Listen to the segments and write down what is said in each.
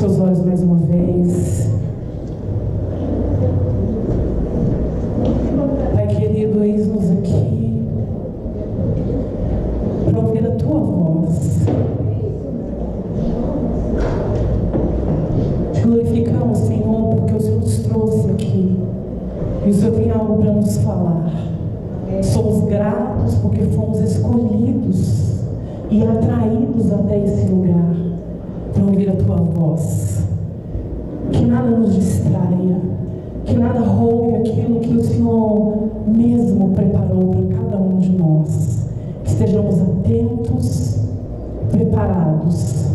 seus olhos mais uma vez. Pai querido, eis-nos aqui para ouvir a tua voz. Te glorificamos, Senhor, porque o Senhor nos trouxe aqui e o Senhor tem algo para nos falar. Somos gratos porque fomos escolhidos e atraídos até esse lugar para ouvir a tua voz. Que nada nos distraia, que nada roube aquilo que o Senhor mesmo preparou para cada um de nós. Que estejamos atentos, preparados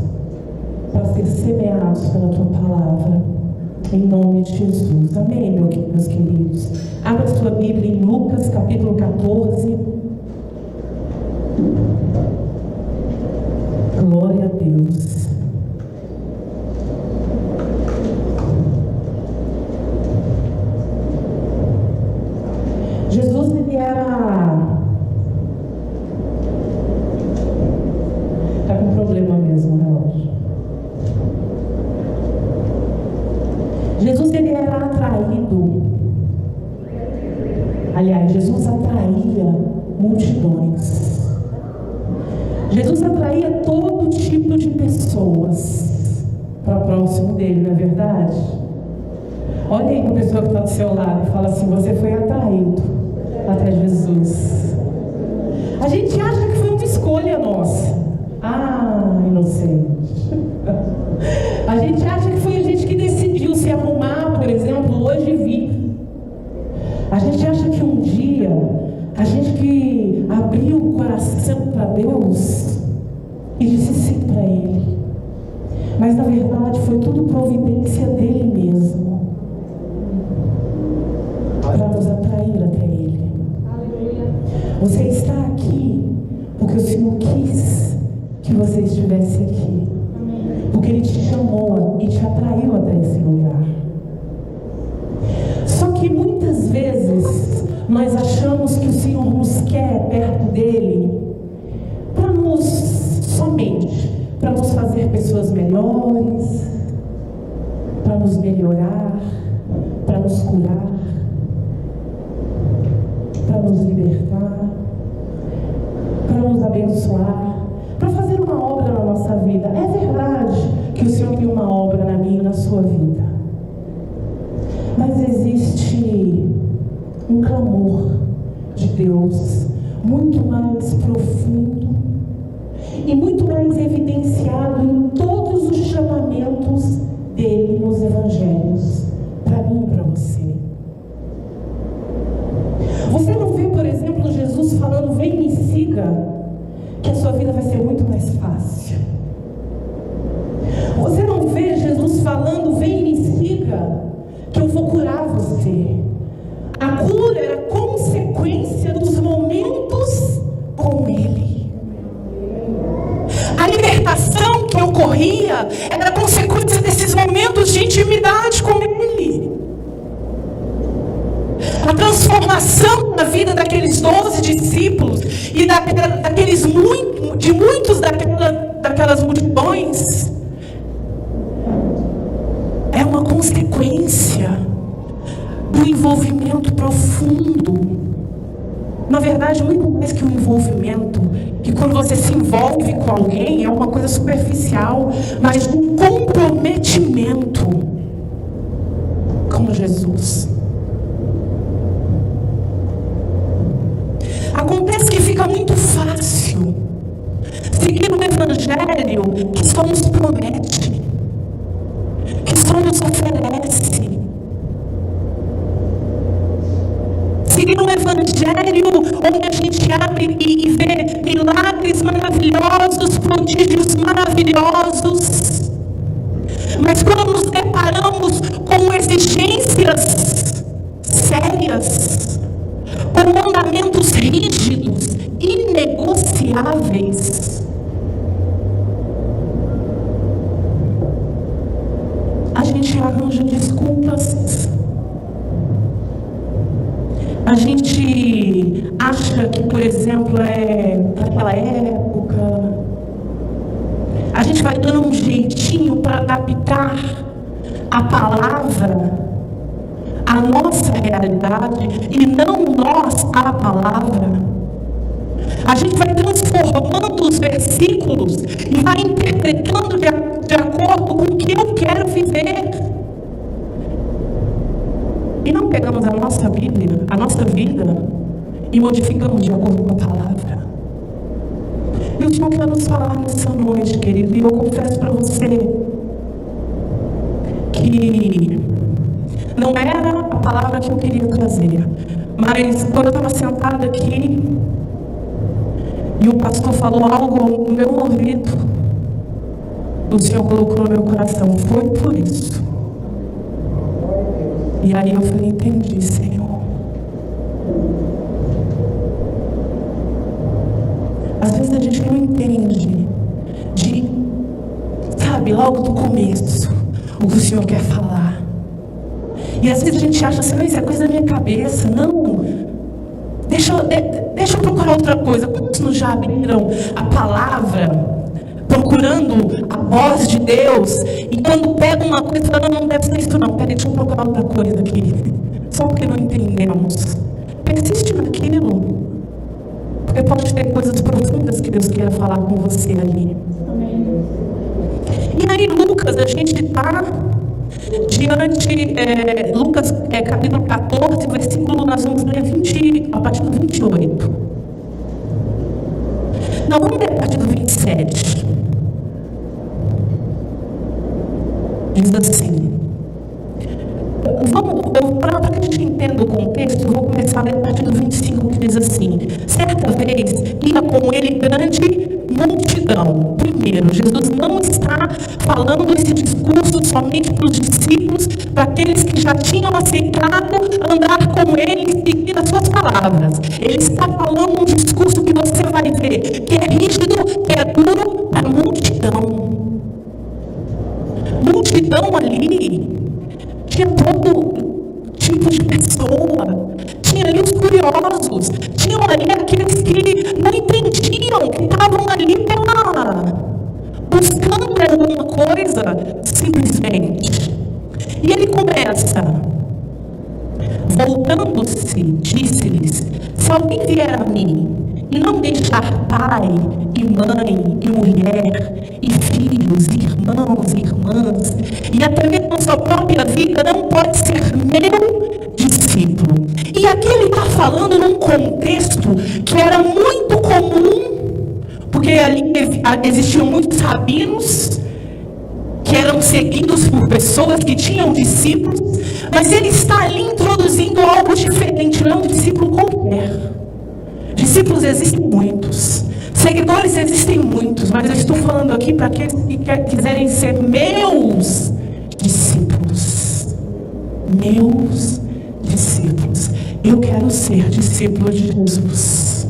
para ser semeados pela tua palavra, em nome de Jesus. Amém, meus queridos. Abra sua Bíblia em Lucas capítulo 14. Glória a Deus. Jesus, ele era... Está com problema mesmo o relógio. Jesus, ele era atraído. Aliás, Jesus atraía multidões. Jesus atraía todo tipo de pessoas para próximo dele, não é verdade? Olha aí para a pessoa que está do seu lado e fala assim: você foi atraído até Jesus. A gente acha que foi uma escolha nossa. Ah, inocente. A gente acha que foi a gente que decidiu se arrumar, por exemplo, hoje vir. A gente acha que um dia, a gente que abriu o coração para Deus e disse sim para Ele. Mas na verdade foi tudo providência dele mesmo para nos atrair até Ele. Você está aqui porque o Senhor quis que você estivesse aqui, porque Ele te chamou e te atraiu até esse lugar. Só que muitas vezes nós achamos que o Senhor nos quer perto dele somente para nos fazer pessoas melhores, para nos melhorar, para nos curar, para nos libertar, para nos abençoar, para fazer uma obra na nossa vida. É verdade que o Senhor tem uma obra na minha e na sua vida, mas existe um clamor de Deus muito mais profundo e muito mais evidenciado em todos os chamamentos dele nos evangelhos, para mim e para você. Você não vê, por exemplo, Jesus falando: vem me siga, que a sua vida vai ser muito mais fácil. Você não vê Jesus falando: vem me siga, que eu vou curar você. A cura era consequência dos momentos com Ele. A libertação que ocorria era consequência desses momentos de intimidade com Ele. A transformação na vida daqueles 12 discípulos e de muitos daquelas multidões é uma consequência do envolvimento profundo. Na verdade, muito mais que um envolvimento, que quando você se envolve com alguém é uma coisa superficial, mas um comprometimento com Jesus. Acontece que fica muito fácil seguir o evangelho que só nos promete, que só nos oferece. Seguir um evangelho onde a gente abre e vê milagres maravilhosos, prodígios maravilhosos. Mas quando nos deparamos com exigências sérias, com mandamentos rígidos, inegociáveis, a gente arranja desculpas. A gente acha que, por exemplo, é daquela época. A gente vai dando um jeitinho para adaptar deixar a palavra a nossa realidade e não nós a palavra, a gente vai transformando os versículos e vai interpretando de acordo com o que eu quero viver. E não pegamos a nossa Bíblia, a nossa vida, e modificamos de acordo com a palavra. E o Senhor quer nos falar nessa noite, querido, e eu confesso para você que não era a palavra que eu queria trazer, mas quando eu estava sentada aqui e o pastor falou algo no meu ouvido, o Senhor colocou no meu coração, foi por isso. E aí eu falei, entendi, Senhor. Às vezes a gente não entende sabe, logo do começo, o que o Senhor quer falar. E às vezes a gente acha assim, isso é coisa da minha cabeça. Não. Deixa eu procurar outra coisa. Quantos já abriram a palavra, procurando a voz de Deus, e quando pega uma coisa, fala, não deve ser isso não. Peraí, deixa eu procurar outra coisa aqui. Só porque não entendemos. Persiste naquilo. Porque pode ter coisas profundas que Deus queira falar com você ali. Amém. E aí, Lucas, a gente está diante, Lucas capítulo 14, versículo, nós vamos ler a partir do 28. Não, vamos ler a partir do 27. Diz assim. Para que a gente entenda o contexto, eu vou começar a ler a partir do 25, que diz assim: certa vez ia com ele grande multidão. Primeiro, Jesus não está falando esse discurso somente para os discípulos, para aqueles que já tinham aceitado andar com ele e seguir as suas palavras. Ele está falando um discurso que você vai ver, que é rígido, que é duro para a multidão. Multidão ali tinha todo tipo de pessoa, tinha ali os curiosos, tinham ali aqueles que não entendiam, que estavam ali buscando alguma coisa, simplesmente. E ele começa, voltando-se, disse-lhes, se alguém vier a mim e não deixar pai, e mãe, e mulher, e filhos, e irmãos, e irmãs, e até mesmo a sua própria vida, não pode ser meu discípulo. E aqui ele está falando num contexto que era muito comum, porque ali existiam muitos rabinos, que eram seguidos por pessoas que tinham discípulos, mas ele está ali introduzindo algo diferente, não é um discípulo qualquer. Discípulos existem muitos, seguidores existem muitos, mas eu estou falando aqui para aqueles que quiserem ser meus discípulos. Meus discípulos. Eu quero ser discípulo de Jesus.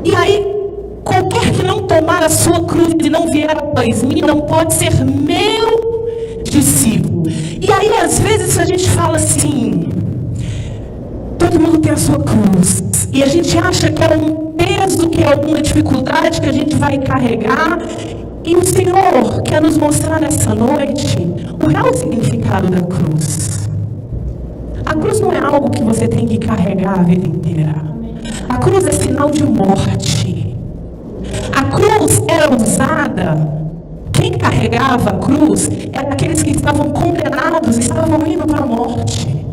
E aí, qualquer que não tomar a sua cruz e não vier após mim, não pode ser meu discípulo. E aí, às vezes, a gente fala assim, todo mundo tem a sua cruz. E a gente acha que é um peso, que é alguma dificuldade que a gente vai carregar. E o Senhor quer nos mostrar nessa noite o real significado da cruz. A cruz não é algo que você tem que carregar a vida inteira. A cruz é sinal de morte. A cruz era usada, quem carregava a cruz eram aqueles que estavam condenados, estavam indo para a morte.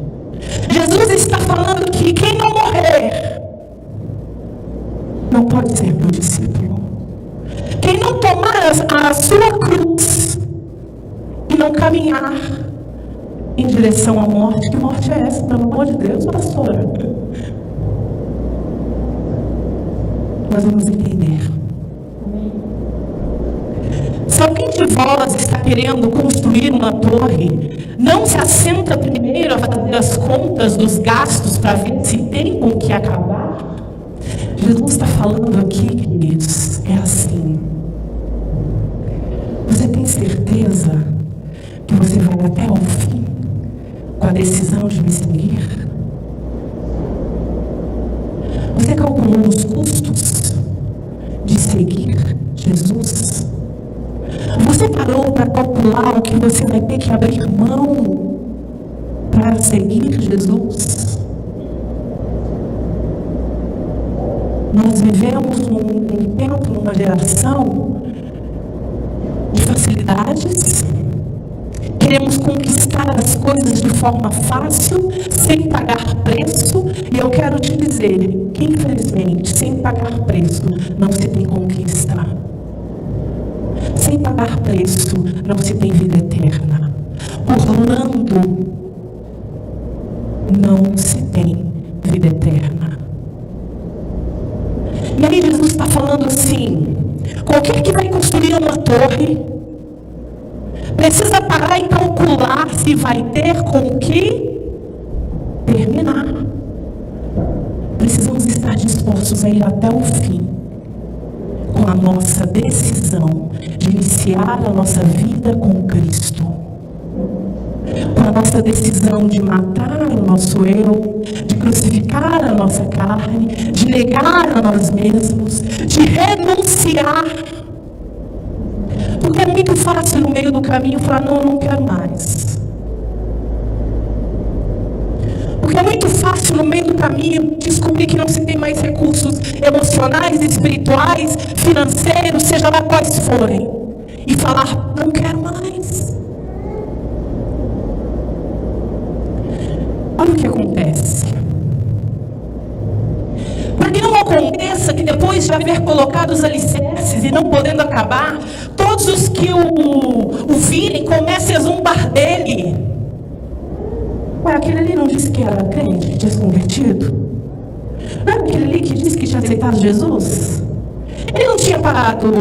Jesus está falando que quem não morrer não pode ser meu discípulo. Quem não tomar a sua cruz e não caminhar em direção à morte, que morte é essa? Pelo amor de Deus, pastora. Nós vamos entender. Se alguém de vós está querendo construir uma torre, não se assenta primeiro a fazer as contas dos gastos para ver se tem com que acabar? Jesus está falando aqui, queridos, é assim. Você tem certeza que você vai até o fim com a decisão de me seguir? Você calculou os custos de seguir Jesus? Você parou para calcular o que você vai ter que abrir mão para seguir Jesus? Nós vivemos num tempo, numa geração de facilidades. Queremos conquistar as coisas de forma fácil, sem pagar preço. E eu quero te dizer que, infelizmente, sem pagar preço, não se tem conquista. Sem pagar preço, não se tem vida eterna. Burlando, não se tem vida eterna. E aí Jesus está falando assim: qualquer que vai construir uma torre, precisa parar e calcular se vai ter com o que terminar. Precisamos estar dispostos a ir até o fim, com a nossa decisão de iniciar a nossa vida com Cristo. Com a nossa decisão de matar o nosso eu, de crucificar a nossa carne, de negar a nós mesmos, de renunciar. Porque é muito fácil no meio do caminho falar: não, eu não quero mais. Porque é muito fácil no meio do caminho descobrir que não se tem mais recursos emocionais, espirituais, financeiros, seja lá quais forem, e falar: não quero mais. Olha o que acontece. Para que não aconteça que depois de haver colocado os alicerces e não podendo acabar, todos os que o virem comecem a zombar dele. Ué, aquele ali não disse que era crente, que tinha se convertido? Não era aquele ali que disse que tinha aceitado Jesus? Ele não tinha parado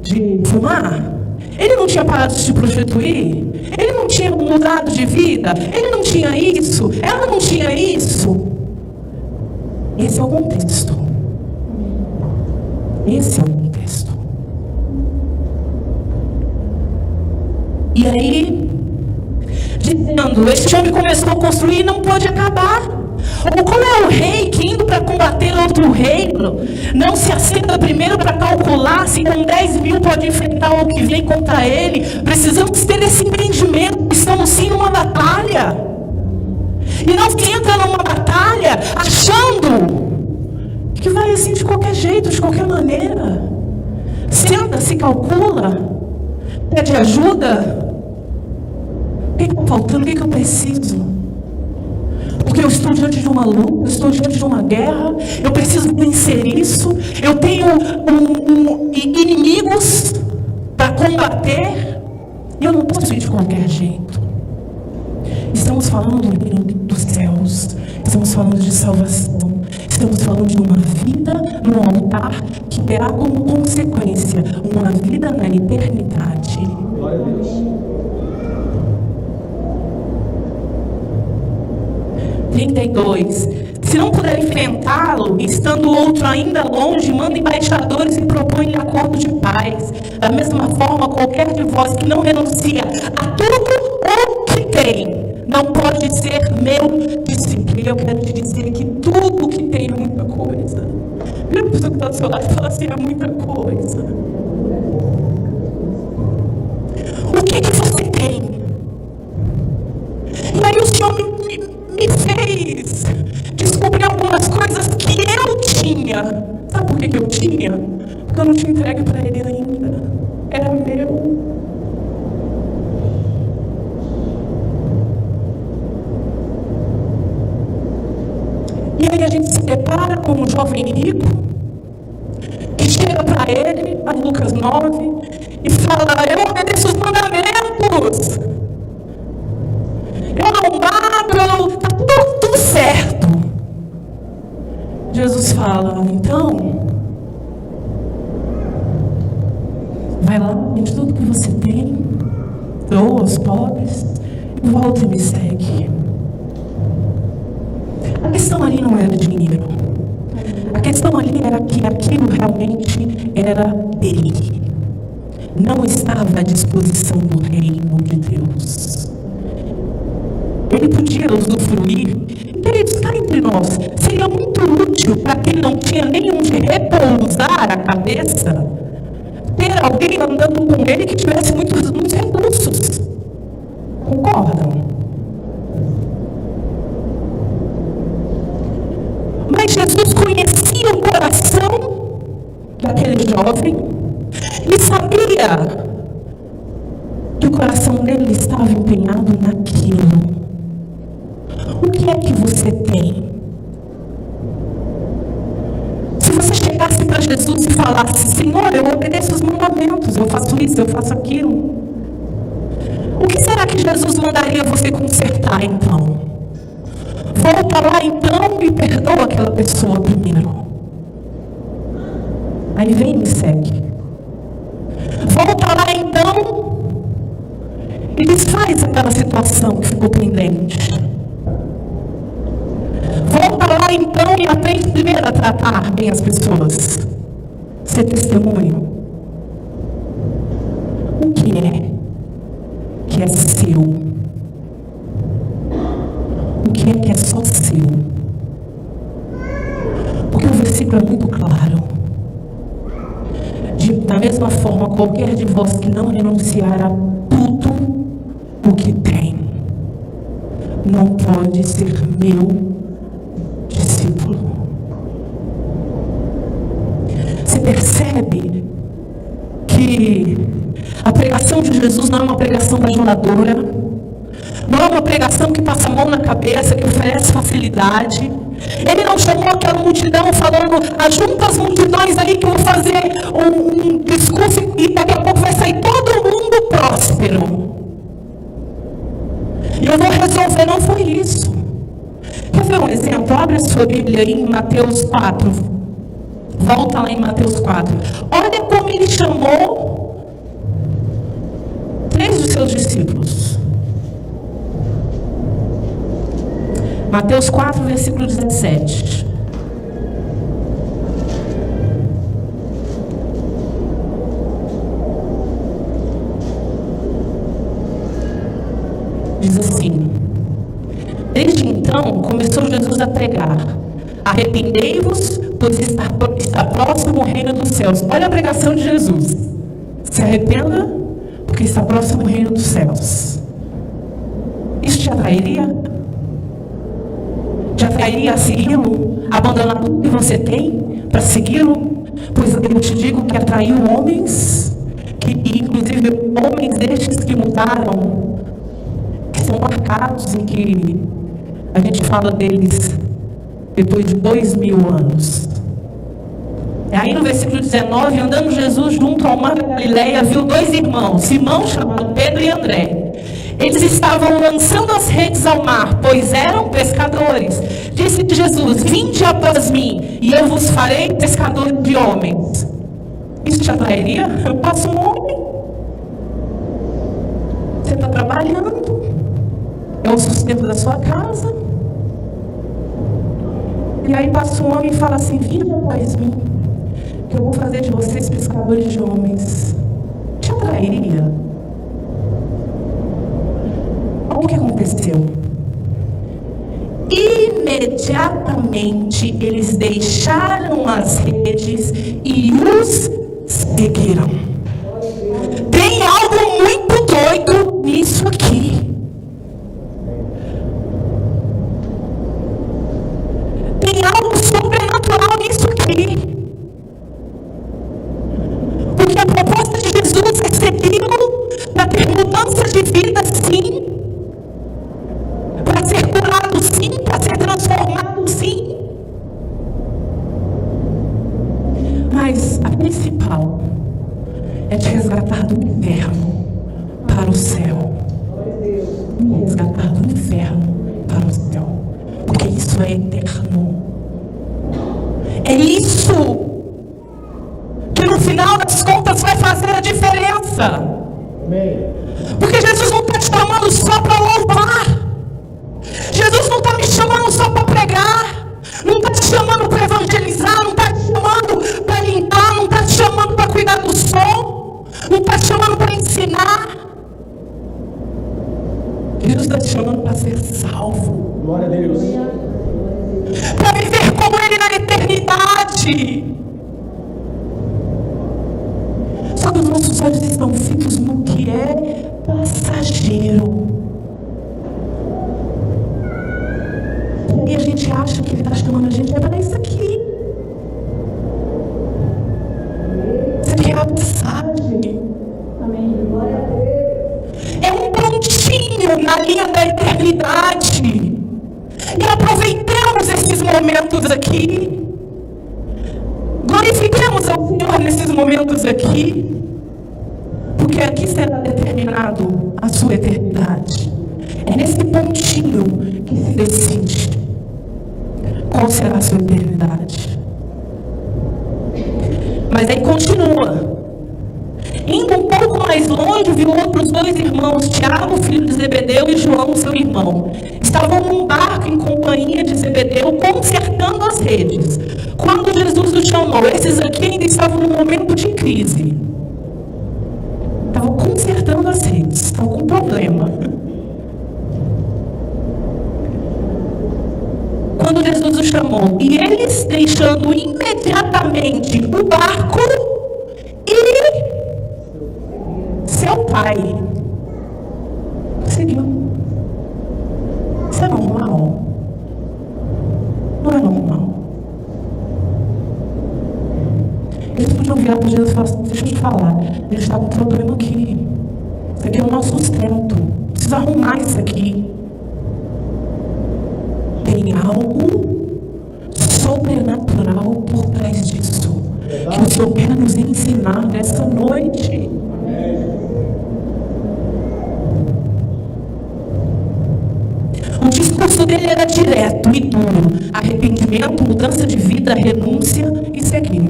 de fumar? Ele não tinha parado de se prostituir? Ele não tinha mudado de vida? Ele não tinha isso? Ela não tinha isso? Esse é o contexto. Esse é o contexto. E aí, dizendo: este homem começou a construir e não pôde acabar. Ou qual é o rei que, indo para combater outro reino, não se assenta primeiro para calcular se com 10 mil pode enfrentar o que vem contra ele? Precisamos ter esse entendimento. Estamos sim numa batalha. E não se entra numa batalha achando que vai assim de qualquer jeito, de qualquer maneira. Senta, se calcula, pede ajuda. O que está faltando? O que eu preciso? Porque eu estou diante de uma luta, eu estou diante de uma guerra, eu preciso vencer isso, eu tenho inimigos para combater, e eu não posso ir de qualquer jeito. Estamos falando do reino dos céus, estamos falando de salvação, estamos falando de uma vida no altar que terá como consequência uma vida na eternidade. Glória a Deus. 32. Se não puder enfrentá-lo, estando o outro ainda longe, manda embaixadores e propõe-lhe acordo de paz. Da mesma forma, qualquer de vós que não renuncia a tudo o que tem, não pode ser meu discípulo. E eu quero te dizer que tudo que tem é muita coisa. Vira a pessoa que está do seu lado e fala assim: é muita coisa. O que você tem? E aí o Senhor me fez descobrir algumas coisas que eu tinha. Sabe por que eu tinha? Porque eu não tinha entregue para Ele ainda. Era meu. E aí a gente se depara com um jovem rico que chega para ele, a Lucas 9, e fala: eu obedeço os mandamentos, eu não mato, está tudo certo. Jesus fala: então, vai lá, vende tudo que você tem, doa aos pobres, e volta e me segue. A questão ali não era dinheiro. A questão ali era que aquilo realmente era dele. Não estava à disposição do reino de Deus. Ele podia usufruir. Queridos, cá entre nós, seria muito útil para quem não tinha nem onde repousar a cabeça, ter ter alguém andando com ele que tivesse muitos recursos. Concordam? Mas Jesus conhecia o coração daquele jovem e sabia que o coração dele estava empenhado naquilo. O que é que você tem? Se você chegasse para Jesus e falasse: Senhor, eu obedeço os mandamentos, eu faço isso, eu faço aquilo, o que será que Jesus mandaria você consertar então? Volta lá então e perdoa aquela pessoa primeiro. Aí vem e me segue. Volta lá então e desfaz aquela situação que ficou pendente. Volta lá então e aprende primeiro a tratar bem as pessoas. Ser testemunho. O que é seu? O que é só seu? Porque o versículo é muito claro. Da mesma forma, qualquer de vós que não renunciar a tudo o que tem, não pode ser meu discípulo. Você percebe que a pregação de Jesus não é uma pregação bajuladora, não é uma pregação que passa a mão na cabeça, que oferece facilidade. Ele não chamou aquela multidão falando: ajunta as multidões ali que eu vou fazer um discurso e daqui a pouco vai sair todo mundo próspero. E eu vou resolver. Não foi isso. Quer ver um exemplo? Abre a sua Bíblia aí em Mateus 4. Volta lá em Mateus 4. Olha como ele chamou 3 dos seus discípulos. Mateus 4, versículo 17. Diz assim: desde então começou Jesus a pregar: arrependei-vos, pois está próximo o reino dos céus. Olha a pregação de Jesus: se arrependa, porque está próximo o reino dos céus. Isso te atrairia? Te atrairia a segui-lo? Abandonar tudo que você tem para segui-lo? Pois eu te digo que atraiu homens, inclusive homens destes que mudaram, que são marcados, em que a gente fala deles depois de 2000 anos. E aí no versículo 19, andando Jesus junto ao mar da Galileia, viu 2 irmãos, Simão, chamado Pedro, e André. Eles estavam lançando as redes ao mar, pois eram pescadores. Disse Jesus: vinde após mim, e eu vos farei pescadores de homens. Isso te atrairia? Eu passo um homem. Você está trabalhando, é o sustento da sua casa. E aí passa um homem e fala assim: vinde após mim, que eu vou fazer de vocês pescadores de homens. Te atrairia? O que aconteceu? Imediatamente eles deixaram as redes e os seguiram. Tem algo muito doido nisso aqui. Tem algo sobrenatural nisso aqui. Porque a proposta de Jesus é segui-lo para ter mudança de vida, sim. Para ser curado, sim. Para ser transformado, sim. Mas a principal é te resgatar do inferno para o céu. Resgatar do inferno para o céu. Porque isso é eterno. É isso que no final das contas vai fazer a diferença. Porque Jesus não está te chamando só para louvar. Jesus não está me chamando só para pregar. Não está te chamando para evangelizar. Não está te chamando para limpar. Não está te chamando para cuidar do som. Não está te chamando para ensinar. Jesus está te chamando para ser salvo. Glória a Deus. Para viver como Ele na eternidade. Só que os olhos estão fitos no que é passageiro. E a gente acha que Ele está chamando a gente para isso aqui. Isso aqui é a passagem. Amém. Glória a Deus. É um pontinho na linha da eternidade. E aproveitemos esses momentos aqui. Glorifiquemos ao Senhor nesses momentos aqui. Porque aqui será determinado a sua eternidade. É nesse pontinho que se decide qual será a sua eternidade. Mas aí continua. Indo um pouco mais longe, viu outros dois irmãos, Tiago, filho de Zebedeu, e João, seu irmão. Estavam num barco em companhia de Zebedeu, consertando as redes. Quando Jesus os chamou, esses aqui ainda estavam num momento de crise. Estavam consertando as redes, estavam com problema. Quando Jesus os chamou, e eles, deixando imediatamente o barco e seu pai, seguiu. Isso é normal? Não é normal. Eles podiam virar para Jesus e falar assim: deixa eu te falar, ele está com um problema aqui. Isso aqui é o nosso sustento. Precisa arrumar isso aqui. Tem algo sobrenatural por trás disso, que o Senhor quer nos ensinar nessa noite. O discurso dele era direto e duro: arrependimento, mudança de vida, renúncia e seguir.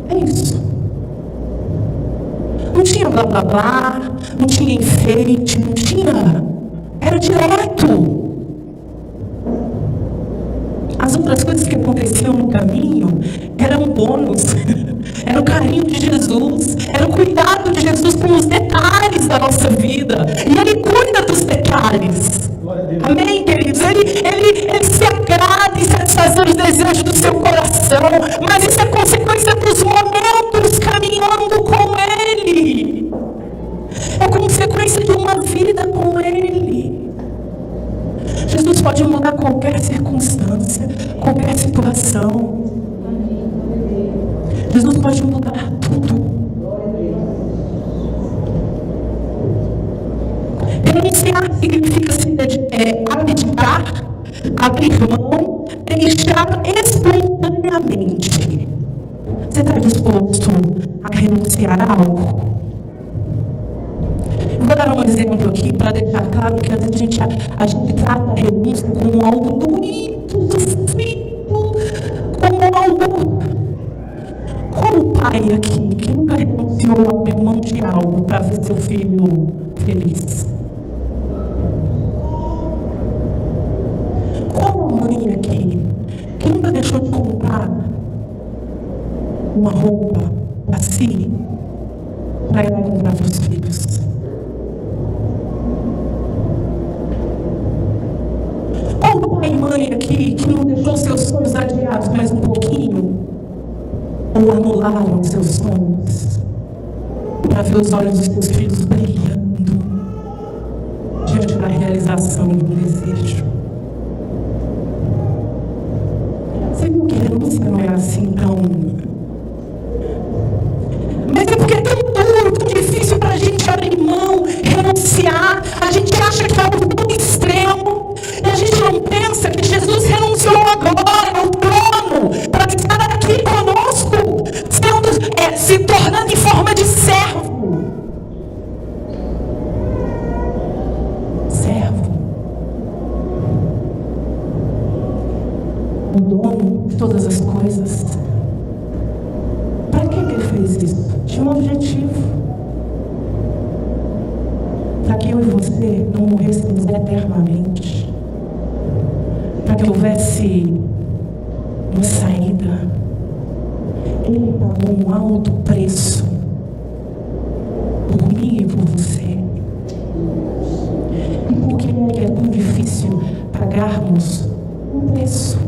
É isso. Não tinha blá blá blá, não tinha enfeite, não tinha. Era direto. As outras coisas que aconteciam no caminho eram bônus. Era o carinho de Jesus, era o cuidado de Jesus com os detalhes da nossa vida. E Ele cuida dos detalhes. Amém, queridos? Ele se agrada em satisfazer os desejos do seu coração, mas isso é consequência dos momentos caminhando com Ele. É consequência de uma vida com Ele. Jesus pode mudar qualquer circunstância, qualquer situação. Jesus pode mudar tudo. Renunciar significa abdicar, abrir mão, deixar espontaneamente. Você está disposto a renunciar a algo? Vou dar um exemplo aqui para deixar claro que às vezes a gente trata a renúncia como algo doído, sofrido, como algo. Como o pai aqui, que nunca renunciou a abrir mão de algo para ver seu filho feliz. Como a mãe aqui, que nunca deixou de comprar uma roupa para si, para ir lá comprar para os filhos. Como pai e mãe aqui, que não deixou seus sonhos adiados mais um pouquinho, ou anularam seus sonhos, para ver os olhos dos seus filhos brilhando diante da realização do desejo. Você viu que renúncia não é assim tão... Mas é porque é tão duro, tão difícil para a gente abrir mão, renunciar. A gente acha que é algo tão extremo. E a gente não pensa que Jesus renunciou agora no trono para estar aqui conosco, se tornando em forma de servo. Servo. O dono de todas as coisas. Para que ele fez isso? Tinha um objetivo. Para que eu e você não morrêssemos eternamente. Para que houvesse uma saída. Ele pagou um alto preço por mim e por você. E por que é tão difícil pagarmos um preço?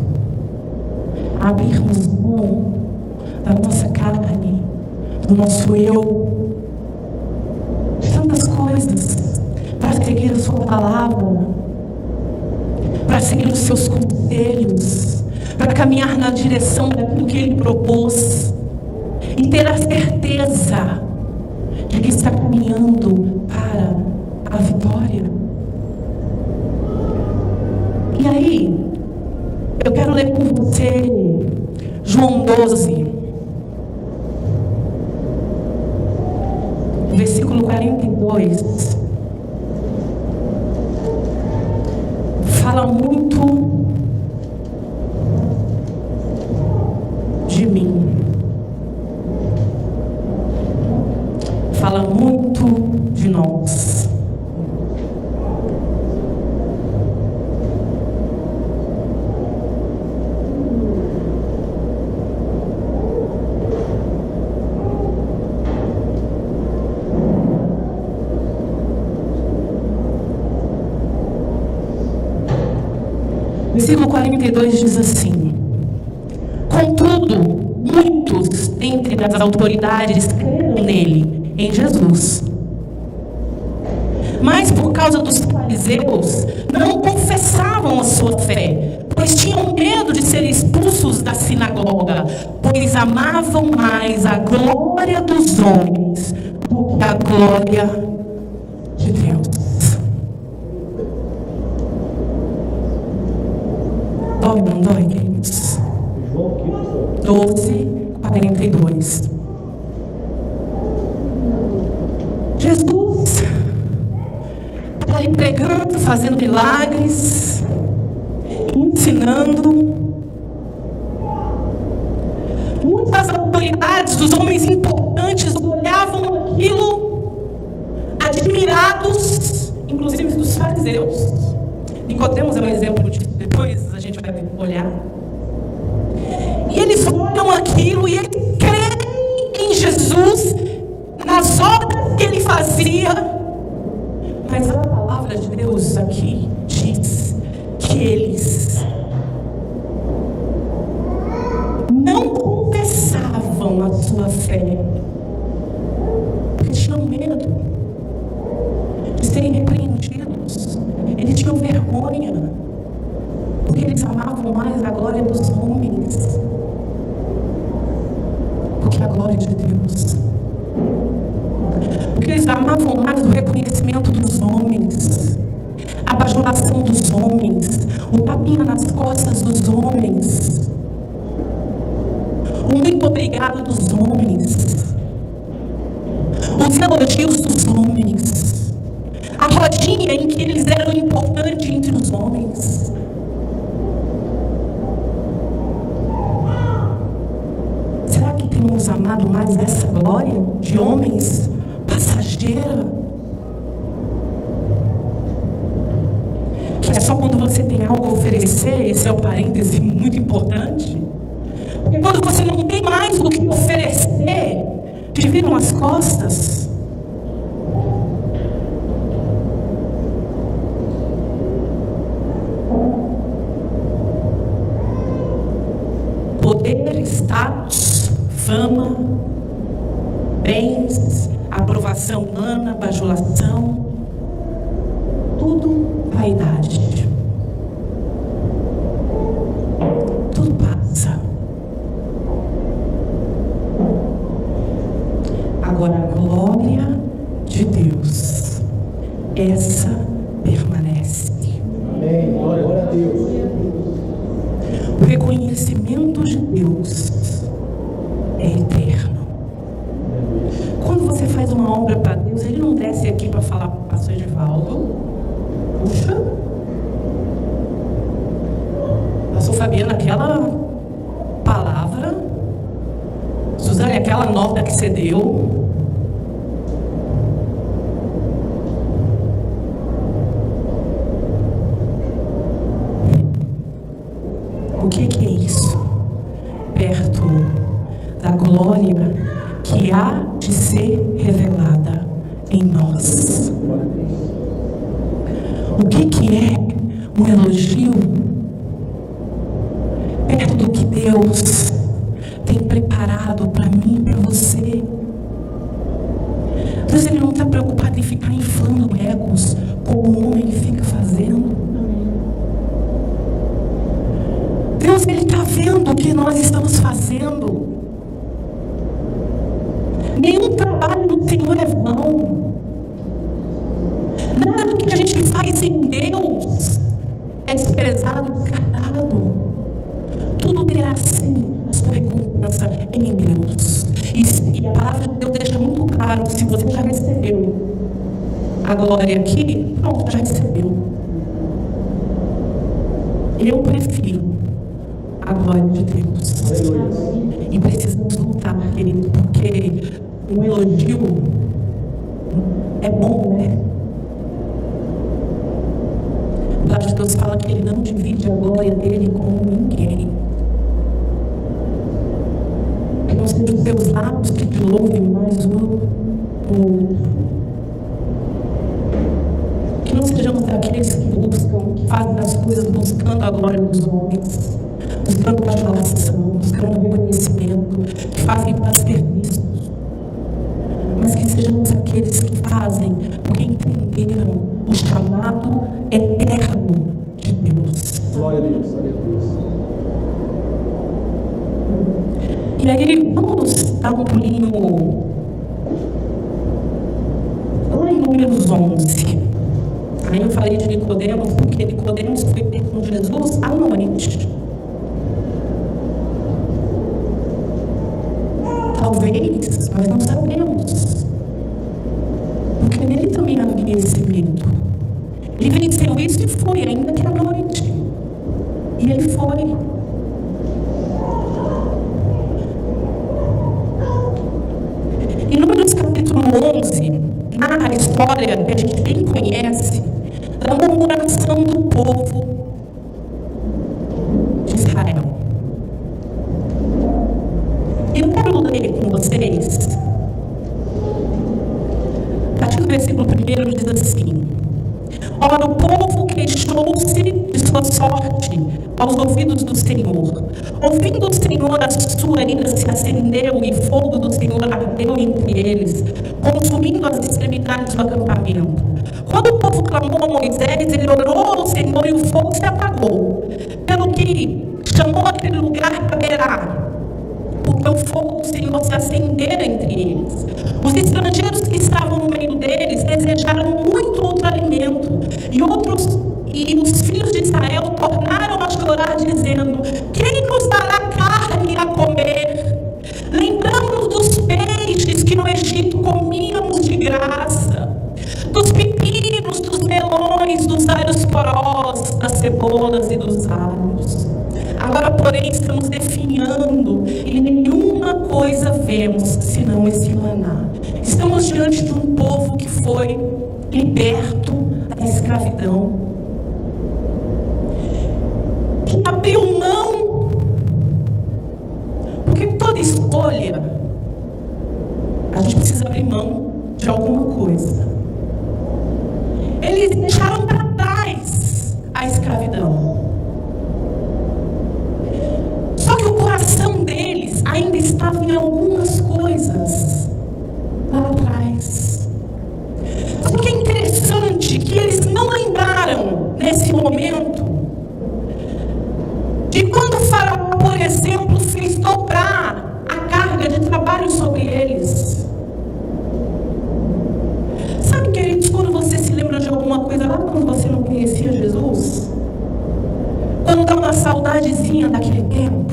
Abrirmos mão da nossa carne, do nosso eu, coisas, para seguir a sua palavra, para seguir os seus conselhos, para caminhar na direção daquilo que Ele propôs e ter a certeza de que está caminhando para a vitória. E aí, eu quero ler com você João 12, versículo 42. Fala muito de mim. Fala muito de nós. Versículo 42 diz assim: contudo, muitos entre as autoridades creram nele, em Jesus. Mas por causa dos fariseus, não confessavam a sua fé, pois tinham medo de ser expulsos da sinagoga, pois amavam mais a glória dos homens do que a glória de Deus. Dói, não dói, queridos? 12, 42. Jesus está aí pregando, fazendo milagres, ensinando. Muitas autoridades, os homens importantes, olhavam aquilo admirados, inclusive dos fariseus. Nicodemos é um exemplo disso, depois a gente vai olhar. E eles olham aquilo e eles creem em Jesus, nas obras que Ele fazia. Mas a palavra de Deus aqui diz que eles não confessavam a sua fé, porque tinham medo de serem repreendidos. Eles tinham vergonha, porque eles amavam mais a glória dos homens do que a glória de Deus. Porque eles amavam mais o reconhecimento dos homens, a bajulação dos homens, o tapinha nas costas dos homens, o muito obrigado dos homens, os elogios dos homens, a rodinha em que eles eram importantes entre os homens. Será que temos amado mais essa glória de homens passageira? Que é só quando você tem algo a oferecer. Esse é um parêntese muito importante. Porque quando você não tem mais o que oferecer, te viram as costas. Poder, status, fama, bens, aprovação humana, bajulação, tudo vaidade. Tudo passa. Agora a glória de Deus, essa permanece. Amém. Glória a Deus. O reconhecimento de Deus é eterno. Quando você faz uma obra para Deus, Ele não desce aqui para falar para o pastor Edivaldo: puxa, pastor Fabiano, aquela palavra, Suzane, aquela nota que você deu. O que é isso? Perto da glória que há de ser revelada em nós. O que é um elogio? Perto do que Deus tem preparado para mim e para você. Deus, Ele não está preocupado em ficar inflando a glória aqui, pronto, já recebeu. Eu prefiro a glória de Deus. E precisamos lutar, querido, porque o elogio é bom, né? A palavra de Deus fala que Ele não divide a glória dele com ninguém. Que não sejam os teus lábios que te louvem mais o outro. Que não sejamos daqueles que buscam, que fazem as coisas buscando a glória dos homens, buscando adulação, buscando reconhecimento, que fazem para ser vistos. Mas que sejamos aqueles que fazem porque entenderam o chamado eterno de Deus. Glória a Deus, glória a Deus. E aí, vamos dar um pulinho lá em Números 11. Aí eu falei de Nicodemos, porque Nicodemos foi ter com Jesus à noite. Talvez, mas não sabemos. Porque nele também havia esse medo. Ele venceu isso e foi, ainda que à noite. E ele foi. Em Números capítulo 11, narra a história que a gente bem conhece da murmuração do povo de Israel. Eu quero ler com vocês. A partir do versículo 1 diz assim: Ora, o povo queixou-se de sua sorte aos ouvidos do Senhor. Ouvindo o Senhor, a sua ira se acendeu e fogo do Senhor ardeu entre eles, consumindo as extremidades do acampamento. Quando o povo clamou a Moisés, ele orou ao Senhor e o fogo se apagou, pelo que chamou aquele lugar Taberá, porque o fogo do Senhor se acendera entre eles. Os estrangeiros que estavam no meio deles desejaram muito outro alimento, e os filhos de Israel tornaram a chorar, dizendo: quem nos dará carne a comer? Lembramos dos peixes que no Egito comíamos de graça, dos pepinos, dos melões, dos alhos porós, das cebolas e dos alhos. Agora, porém, estamos definhando e nenhuma coisa vemos, senão esse maná. Estamos diante de um povo que foi liberto da escravidão, que abriu mão, porque toda escolha, a gente precisa abrir mão de alguma coisa. Eles deixaram para trás a escravidão. Só que o coração deles ainda estava em algumas coisas lá atrás. Só que é interessante que eles não lembraram, nesse momento, de quando o faraó, por exemplo, fez dobrar a carga de trabalho sobre eles. Sabe, queridos, quando você se lembra de alguma coisa lá quando você não conhecia Jesus? Quando dá uma saudadezinha daquele tempo?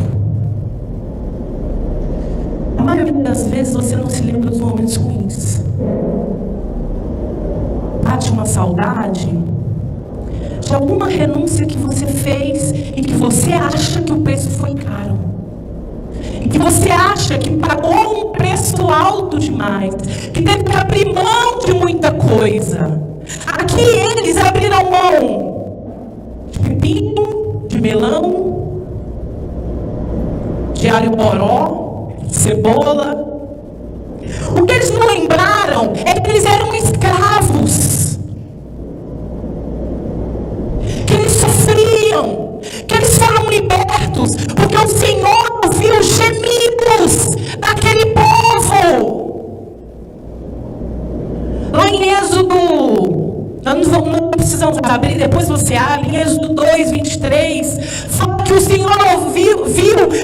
A maioria das vezes você não se lembra dos momentos ruins. Bate uma saudade de alguma renúncia que você fez e que você acha que o preço foi caro. E que você acha que pagou um preço alto demais. Que teve que abrir mão de muita coisa. Aqui eles abriram mão de pepino, de melão, de alho poró, de cebola. O que eles não lembraram é que eles eram escravos, que eles sofriam, que eles foram libertos, porque o Senhor ouviu os gemidos daquele povo. Lá em Êxodo, não precisamos abrir, depois você abre, em Êxodo 2, 23, fala que o Senhor viu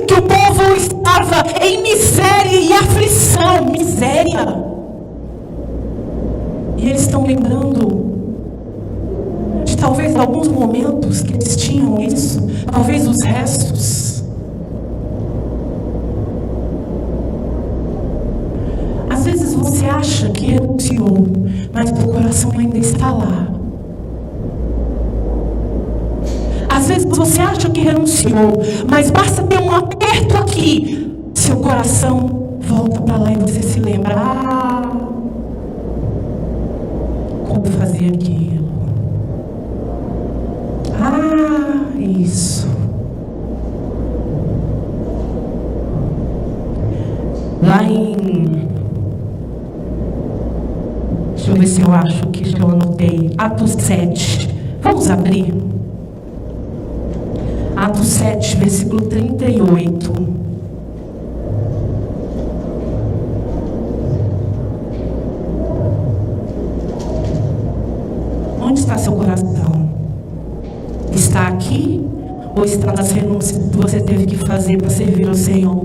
que o povo estava em miséria e aflição. Miséria. E eles estão lembrando de talvez alguns momentos que eles tinham isso, talvez os restos. Às vezes você acha que renunciou, mas o coração coração ainda está lá. Às vezes você acha que renunciou, mas basta ter um aperto aqui, seu coração volta para lá e você se lembra: como fazia aquilo. Isso. Lá em... Deixa eu ver se eu acho que já anotei. Atos 7. Vamos abrir. Atos 7, versículo 38. Onde está seu coração? Está aqui? Ou está nas renúncias que você teve que fazer para servir ao Senhor?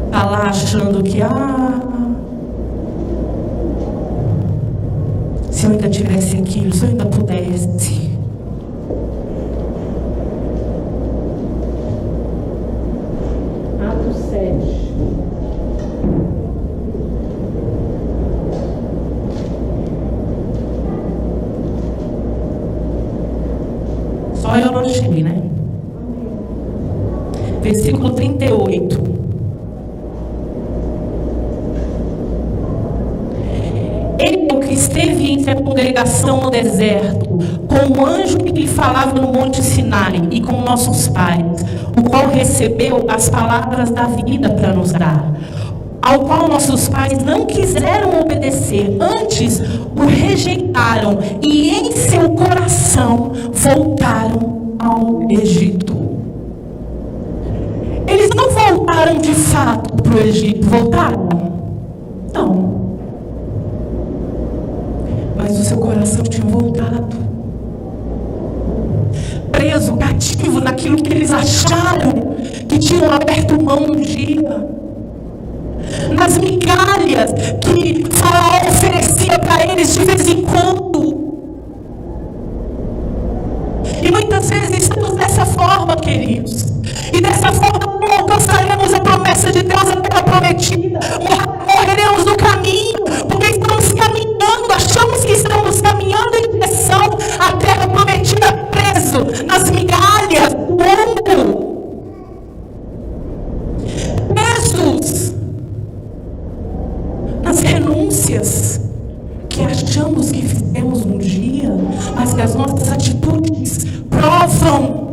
Está lá achando que, se eu ainda tivesse aquilo, se eu ainda pudesse. Atos 7. Só eu não achei, né? Versículo 38. Ele é o que esteve entre a congregação no deserto, com o anjo que lhe falava no monte Sinai, e com nossos pais, o qual recebeu as palavras da vida para nos dar, ao qual nossos pais não quiseram obedecer, antes o rejeitaram e em seu coração voltaram ao Egito. Eles não voltaram de fato para o Egito, voltaram? Não. Mas o seu coração tinha voltado. Preso, cativo naquilo que eles acharam que tinham aberto mão um dia. Nas migalhas que Faraó oferecia para eles de vez em quando. E muitas vezes estamos dessa forma, queridos. E dessa forma não alcançaremos a promessa de Deus, a terra prometida. Morreremos no caminho, porque estamos caminhando, achamos que estamos caminhando em direção à terra prometida, preso nas migalhas do mundo. Presos nas renúncias que achamos que fizemos um dia, mas que as nossas atitudes provam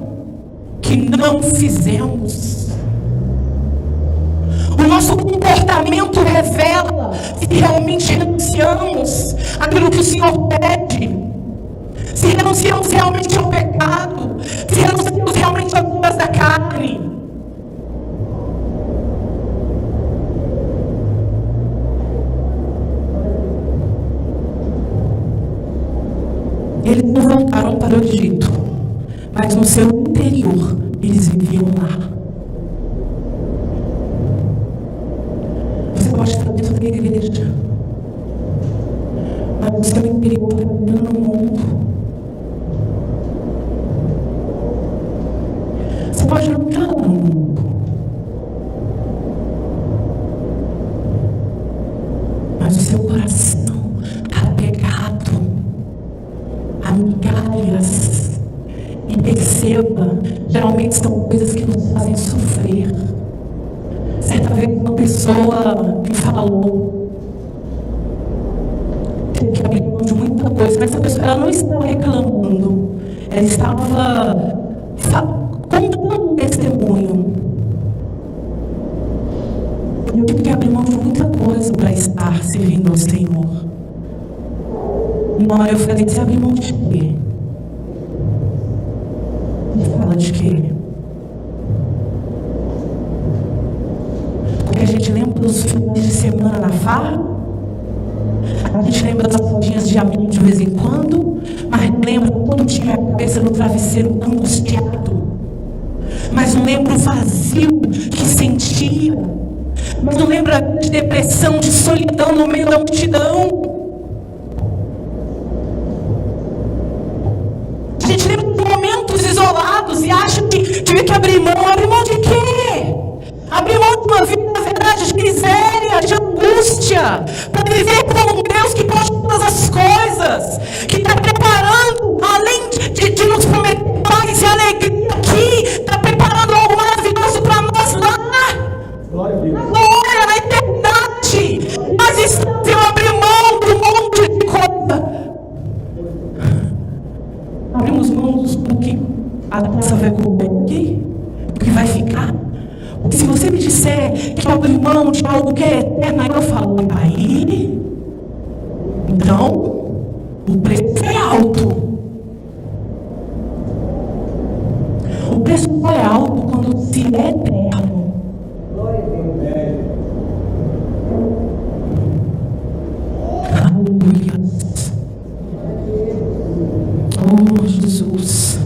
que não fizemos. O nosso comportamento revela se realmente renunciamos àquilo que o Senhor pede, se renunciamos realmente ao pecado, se renunciamos realmente às obras da carne. Eles não voltaram para o Egito, mas no seu interior eles viviam lá. Você pode estar dentro da igreja, mas no seu interior está vivendo no mundo. Você pode não estar no mundo, mas o seu coração está apegado a migalhas. E perceba, geralmente são coisas que nos fazem sofrer. Certa vez uma pessoa me falou, teve que abrir mão de muita coisa, mas essa pessoa ela não estava reclamando, ela estava contando um testemunho. Eu tive que abrir mão de muita coisa para estar servindo ao Senhor. Uma hora eu falei: você abre mão de quê? Me fala de quê? Porque a gente lembra dos finais de semana na farra, a gente lembra das rodinhas de amigo de vez em quando, mas não lembra todo dia a cabeça no travesseiro angustiado, mas não lembra o vazio que sentia, mas não lembra de depressão, de solidão no meio da multidão. A gente lembra de momentos isolados e acha que tive que abrir mão. Abrir mão de quê? Abrir mão de uma vida, na verdade, de miséria, de angústia, para viver com um Deus que pode a taça vai comer aqui? Porque vai ficar? Porque se você me disser que eu abro mão de algo que é eterno, aí eu falo, aí, então, o preço é alto. O preço só é alto quando se é eterno. Aleluia. Oh, Jesus.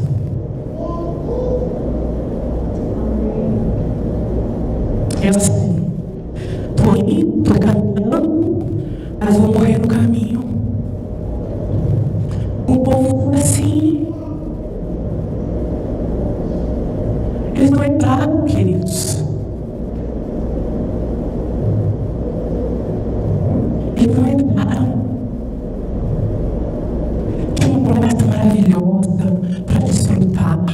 Eu assim, estou indo, estou caminhando, mas vou morrer no caminho. O povo foi assim. Eles não entraram, queridos. Eles não entraram. Tinha uma promessa maravilhosa para desfrutar.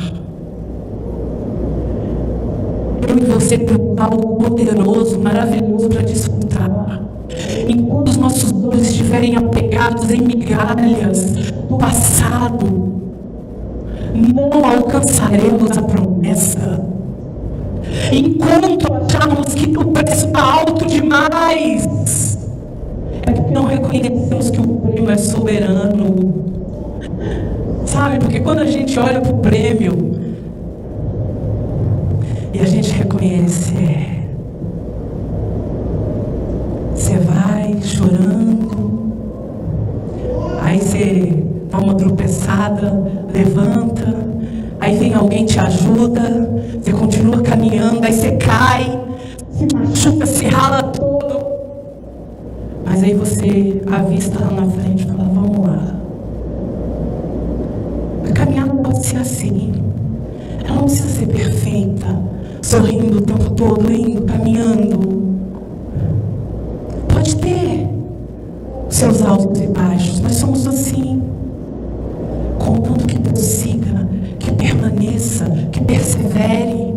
Eu e você temos algo poderoso, maravilhoso para desfrutar. Enquanto os nossos olhos estiverem apegados em migalhas do passado, não alcançaremos a promessa. Enquanto acharmos que o preço está alto demais, é porque não reconhecemos que o prêmio é soberano. Sabe, porque quando a gente olha para o prêmio e a gente reconhece, você vai chorando, aí você dá uma tropeçada, levanta, aí vem alguém te ajuda, você continua caminhando, aí você cai, se machuca, se rala todo, mas aí você avista lá na frente e fala, vamos lá. A caminhada pode ser assim, ela não precisa ser perfeita, sorrindo o tempo todo, indo, caminhando. Pode ter seus altos e baixos, nós somos assim. Contanto que prossiga, que permaneça, que persevere.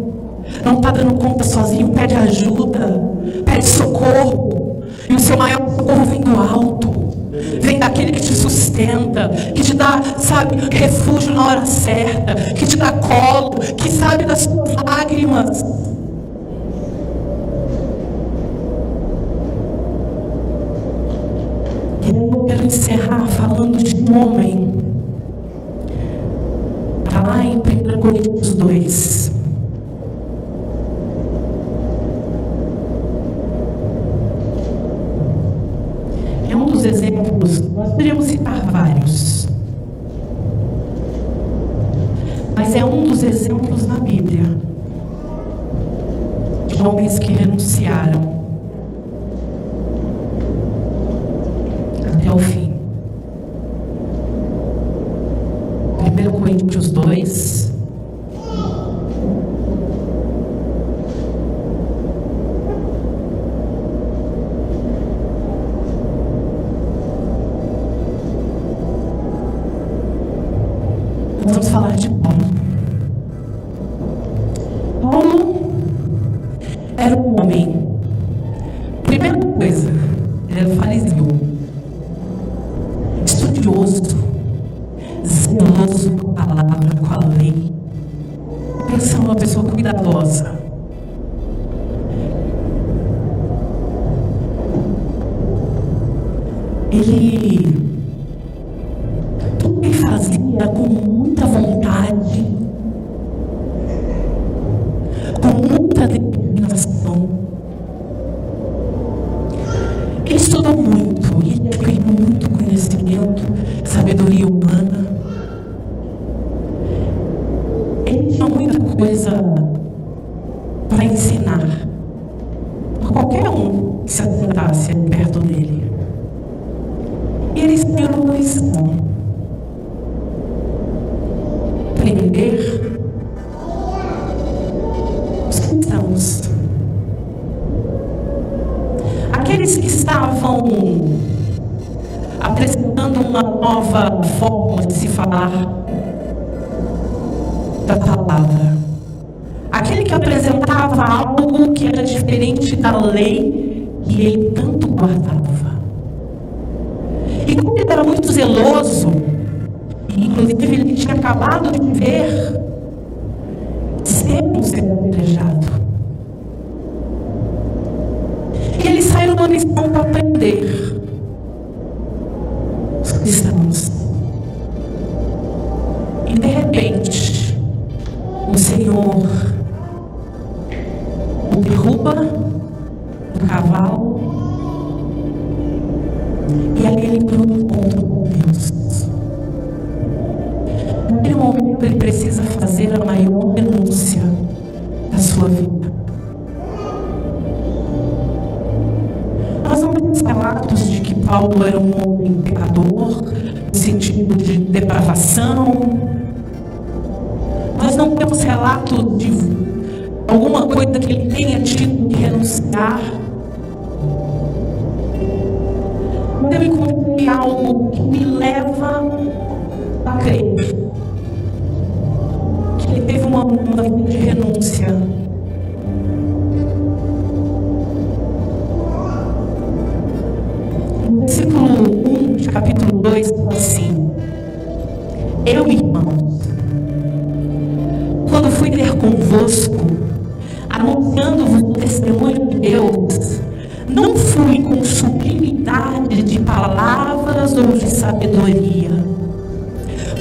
Não está dando conta sozinho, pede ajuda, pede socorro. E o seu maior socorro vem do alto. Vem daquele que te sustenta, que te dá, sabe, refúgio na hora certa, que te dá colo, que sabe das suas lágrimas. E aí eu quero encerrar falando de um homem. Está lá em 1 Coríntios 2. É um dos exemplos, nós poderíamos citar vários, mas é um dos exemplos na Bíblia de homens que renunciaram até o fim. 1 Coríntios 2. Vamos falar de Paulo. Paulo era um homem. Primeira coisa, ele era fariseu, estudioso, zeloso com a palavra, com a lei. Pensa numa pessoa cuidadosa. Ele tudo que fazia com muita vontade, com muita determinação. Ele estudou muito, ele adquiriu muito conhecimento, sabedoria humana. Ele tinha muita coisa para ensinar a qualquer um que se assentasse perto dele. E ele tinha uma missão: prender os cristãos, aqueles que estavam apresentando uma nova forma de se falar da palavra, aquele que apresentava algo que era diferente da lei que ele tanto guardava. E como ele era muito zeloso, e inclusive ele tinha acabado de ver mereceram ser apedrejados. E eles saíram da missão para aprender. Os cristãos. E de repente, o Senhor o derruba do cavalo e ali ele tem um encontro com Deus. Naquele momento ele precisa fazer a maior renúncia da sua vida. Nós não temos relatos de que Paulo era um homem pecador, no sentido de depravação. Nós não temos relato de alguma coisa que ele tenha tido que renunciar. Mas eu encontrei algo que me leva a crer que ele teve uma vida de renúncia. No versículo 1 de capítulo 2 fala assim: eu, irmãos, quando fui ter convosco, anunciando-vos o testemunho de Deus, não fui com sublimidade de palavras ou de sabedoria,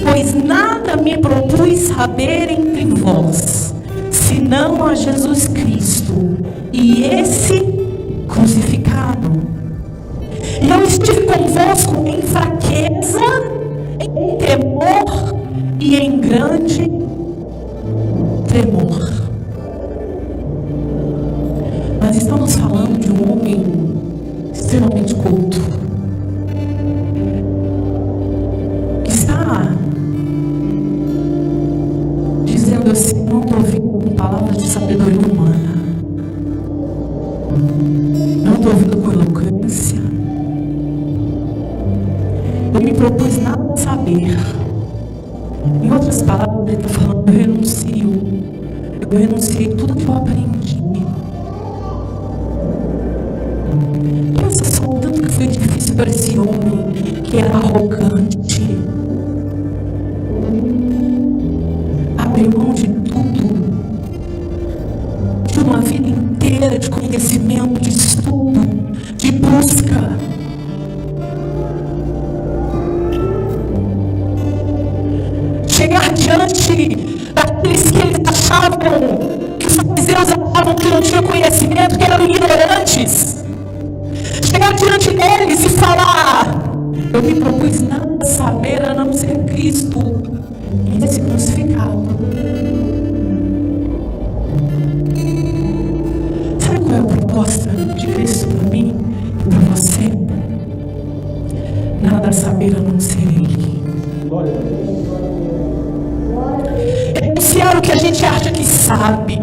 pois nada me propus saber entre vós, senão a Jesus Cristo, e esse crucificado. E eu estive convosco em fraqueza, em temor e em grande temor. Nós estamos falando de um homem extremamente culto, que está dizendo assim: não estou ouvindo palavras de sabedoria humana, não estou ouvindo com eloquência, eu me propus nada a saber. Em outras palavras, ele está falando: eu renunciei tudo que eu aprendi. Pensa só o tanto que foi difícil para esse homem que era arrogante, abrir mão de tudo, de uma vida inteira de conhecimento, de estudo, de busca. Chegar diante daqueles que eles achavam, que os fariseus achavam que não tinham conhecimento, que eram ignorantes. Chegar diante deles e falar: eu me propus nada a saber a não ser Cristo e esse crucificado. Sabe qual é a proposta de Cristo para mim e para você? Nada a saber a não ser Ele. Glória a Deus. Renunciar o que a gente acha que sabe.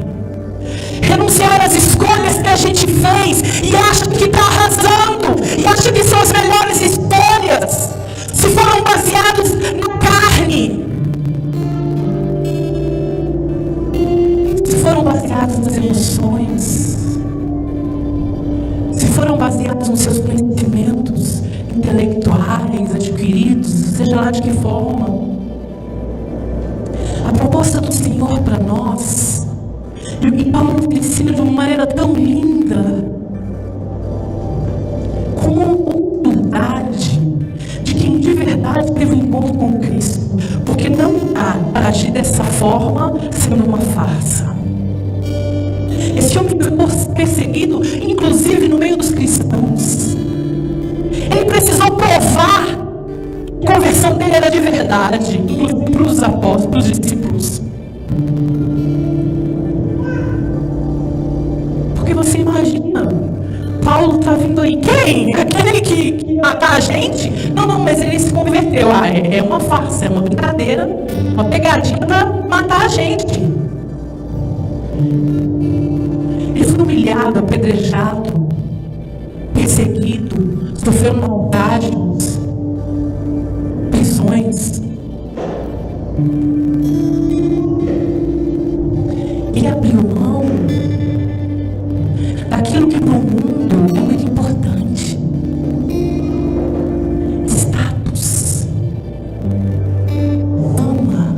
Renunciar às escolhas que a gente fez e acha que está arrasando, e acha que são as melhores escolhas, se foram baseados na carne, se foram baseados nas emoções, se foram baseados nos seus conhecimentos intelectuais adquiridos, seja lá de que forma. A proposta do Senhor para nós, e Paulo nos ensina de uma maneira tão linda, com uma humildade de quem de verdade teve um encontro com Cristo, porque não dá para agir dessa forma sendo uma farsa. Esse homem foi perseguido, inclusive no meio dos cristãos. Ele precisou provar que a conversão dele era de verdade, inclusive para os apóstolos, para os discípulos. Porque você imagina, Paulo está vindo aí, quem? Aquele que matar a gente? Não, mas ele se converteu. É uma farsa, é uma brincadeira, uma pegadinha para matar a gente. Ele foi humilhado, apedrejado, perseguido, sofreu maldades, prisões. Ele abriu mão daquilo que para o mundo é muito importante: status, fama,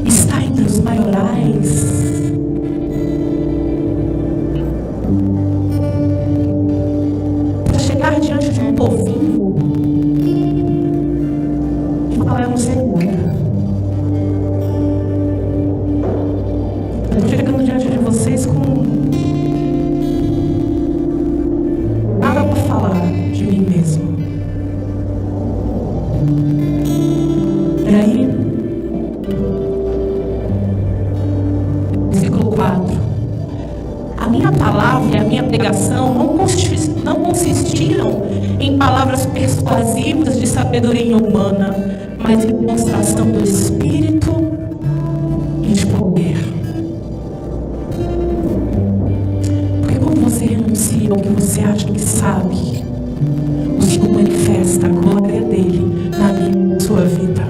estar entre os maiorais. pregação não consistiram em palavras persuasivas de sabedoria humana, mas em demonstração do Espírito e de poder. Porque quando você renuncia ao que você acha que sabe, o Senhor manifesta a glória dele na minha e na sua vida.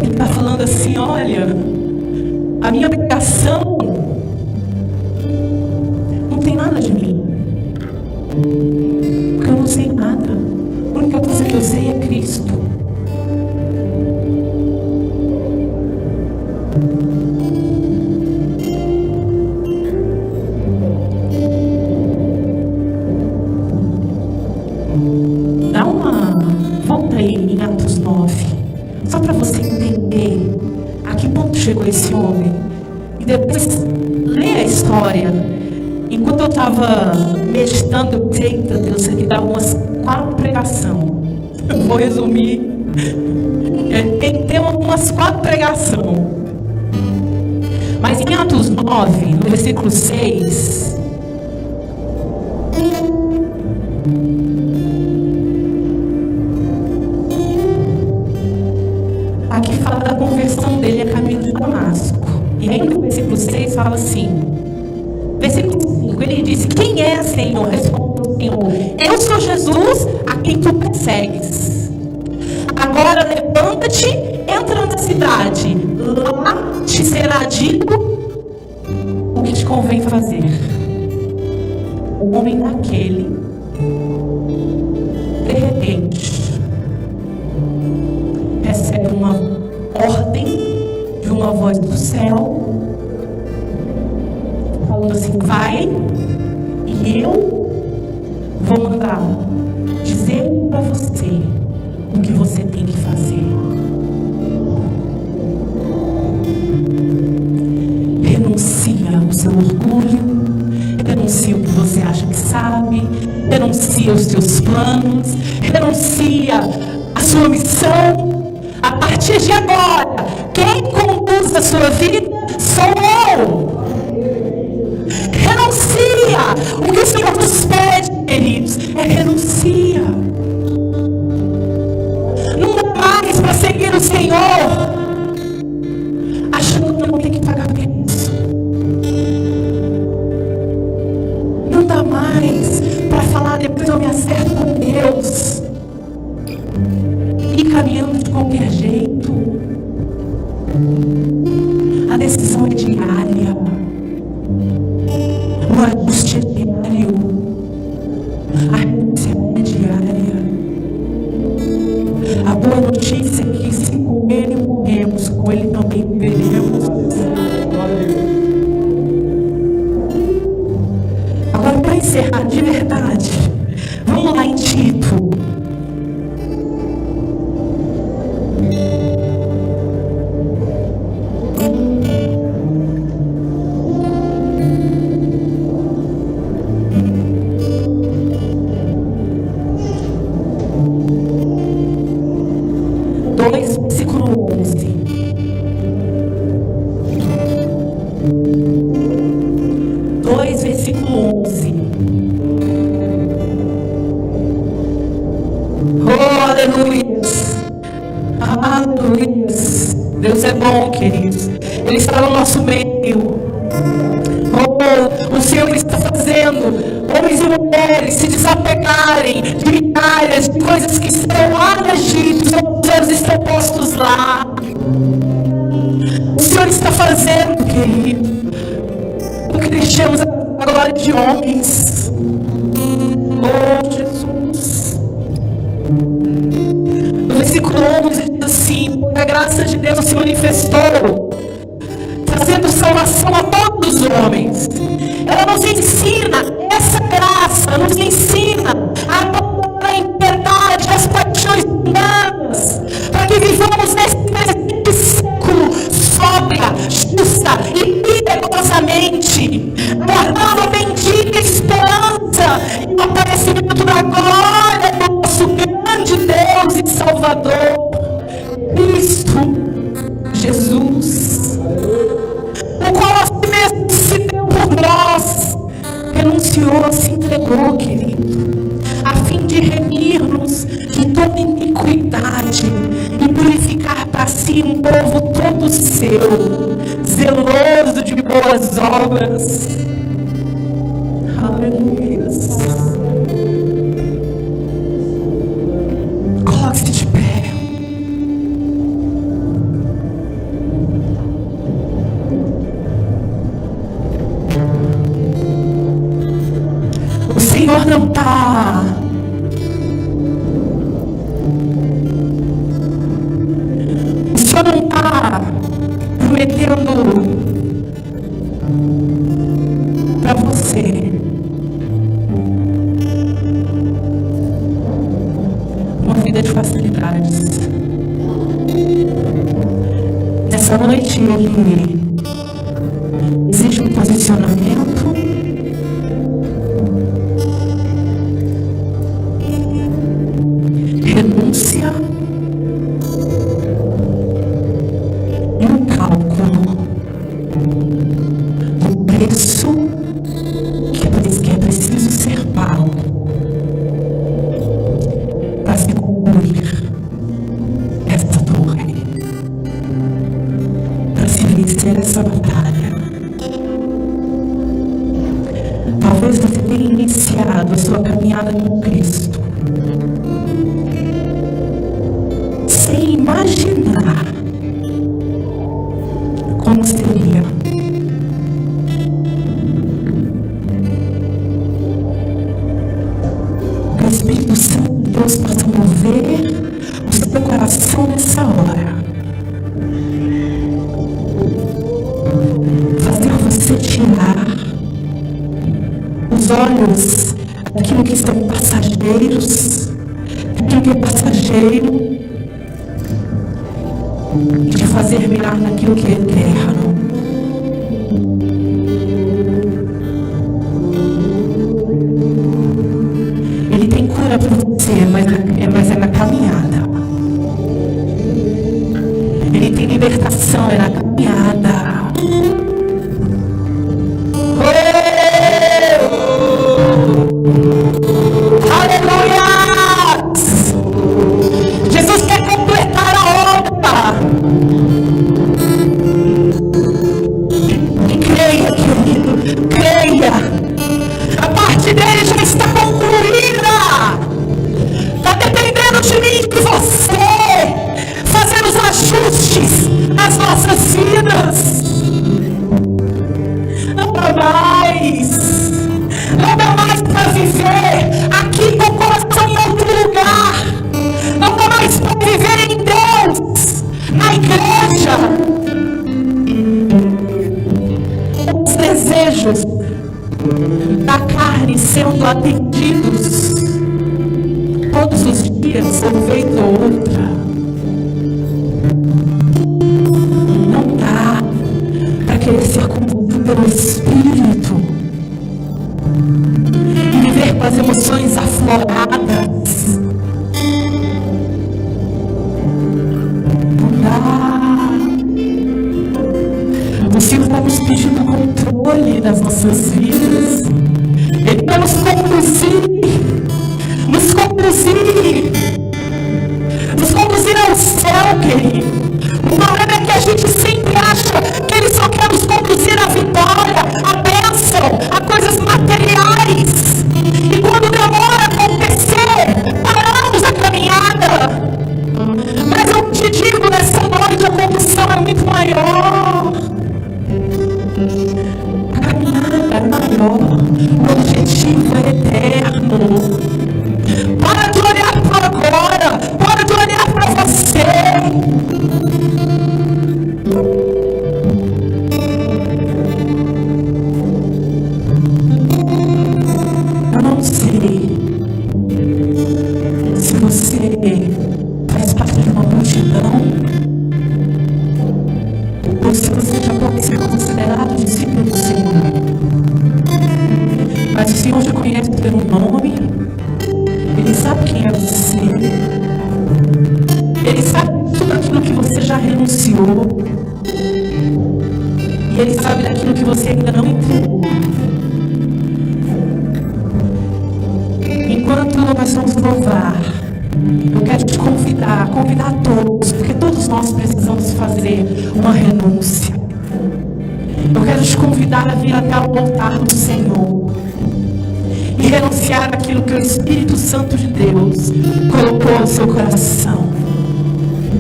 Ele está falando assim: olha, a minha pregação não tem nada de mim, porque eu não sei nada. A única coisa que eu sei é Cristo. Dá uma volta aí em Atos 9, só para você entender a que ponto chegou esse homem. E depois lê a história. Enquanto eu estava meditando, eu pensei: eita Deus, aqui dá umas 4 pregações. Eu vou resumir. Tem que ter umas 4 pregações. Mas em Atos 9, no versículo 6, aqui fala da conversão dele a caminho de Damasco. E aí no versículo 6 fala assim, versículo 5, ele disse: quem é, Senhor? Respondeu o Senhor: eu sou Jesus, a quem tu persegues. Agora levanta-te, entra na cidade, lá te será dito o que te convém fazer. O homem daquele, de repente, recebe uma ordem de uma voz do céu, falando assim: vai, e eu vou mandar dizer para você o que você tem que fazer. Renuncia o seu orgulho, renuncia o que você acha que sabe, renuncia os seus planos, renuncia a sua missão. A partir de agora, quem conduz a sua vida sou eu. Renuncia. O que o Senhor nos pede, queridos, é renuncia. Não dá mais para seguir o Senhor achando que não tem que pagar preço. Não dá mais para falar: depois eu me acerto com Deus, e caminhando de qualquer jeito. A decisão é diária, o ajuste é diário, a renúncia é diária. A boa notícia é que se com Ele morremos, com Ele também viveremos. Agora, para encerrar de verdade, vamos lá em Tito. Versículo 11. Versículo 11. Oh, aleluia. Aleluia. Deus é bom, queridos. Ele está no nosso meio. Oh, o Senhor está fazendo homens e mulheres se desapegarem de migalhas, de coisas que estão lá no Egito. Os olhos estão postos lá. O Senhor está fazendo, querido, o que deixamos a glória de homens. Oh, Jesus. No versículo 11 diz assim: a graça de Deus se manifestou, trazendo salvação a todos os homens. Ela nos ensina, essa graça nos ensina a abandonar a impiedade, as paixões mundanas, para que vivamos nesse presente século sóbria, justa e piedosamente, guardando a bendita esperança e o aparecimento da glória do nosso grande Deus e Salvador, Cristo Jesus, o qual a si mesmo renunciou, se entregou, querido, a fim de remir-nos de toda iniquidade e purificar para si um povo todo seu, zeloso de boas obras. Aleluia. Coloque-se de pé. O Senhor não está prometendo para você uma vida de facilidades. Nessa noite Ele exige um posicionamento, renúncia e um cálculo do preço que é preciso ser pago para se concluir esta torre, para se vencer essa batalha. Talvez você tenha iniciado a sua caminhada com Cristo sem imaginar como seria. Que o Espírito Santo de Deus possa mover o seu coração nessa hora, fazer você tirar os olhos daquilo que são passageiros, daquilo que é passageiro, e te fazer mirar naquilo que é eterno. Ele tem cura para você, mas é na caminhada. Ele tem libertação, é na caminhada. Aleluia! Jesus quer completar a obra. E creia, querido, creia. A parte dele já está concluída. Está dependendo de mim e de você fazer os ajustes nas nossas vidas. Não dá mais para viver aqui com o coração em outro lugar. Não dá mais para viver em Deus, na igreja. Os desejos da carne sendo atendidos todos os dias, uma vez ou outra. Não dá para querer ser conduzido pelo Espírito e viver com as emoções afloradas. Não dá. O Senhor está nos pedindo controle das nossas vidas. Ele quer nos conduzir ao céu, querido. O problema é que a gente sempre acha que Ele só quer nos conduzir à vitória, à bênção, a coisas materiais. E quando demora a acontecer, paramos a caminhada. Mas eu te digo, nessa noite a condução é muito maior. A caminhada é maior. O objetivo é eterno. Para de olhar para agora. Para de olhar para você. Eu não sei se você faz parte de uma multidão ou se você já pode ser considerado discípulo do Senhor. Mas o Senhor já conhece pelo nome. Ele sabe quem é você. Ele sabe tudo aquilo que você já renunciou. E Ele sabe daquilo que você ainda não entregou. nós vamos louvar, eu quero te convidar a todos, porque todos nós precisamos fazer uma renúncia. Eu quero te convidar a vir até o altar do Senhor e renunciar aquilo que o Espírito Santo de Deus colocou no seu coração.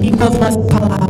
Enquanto nós falávamos,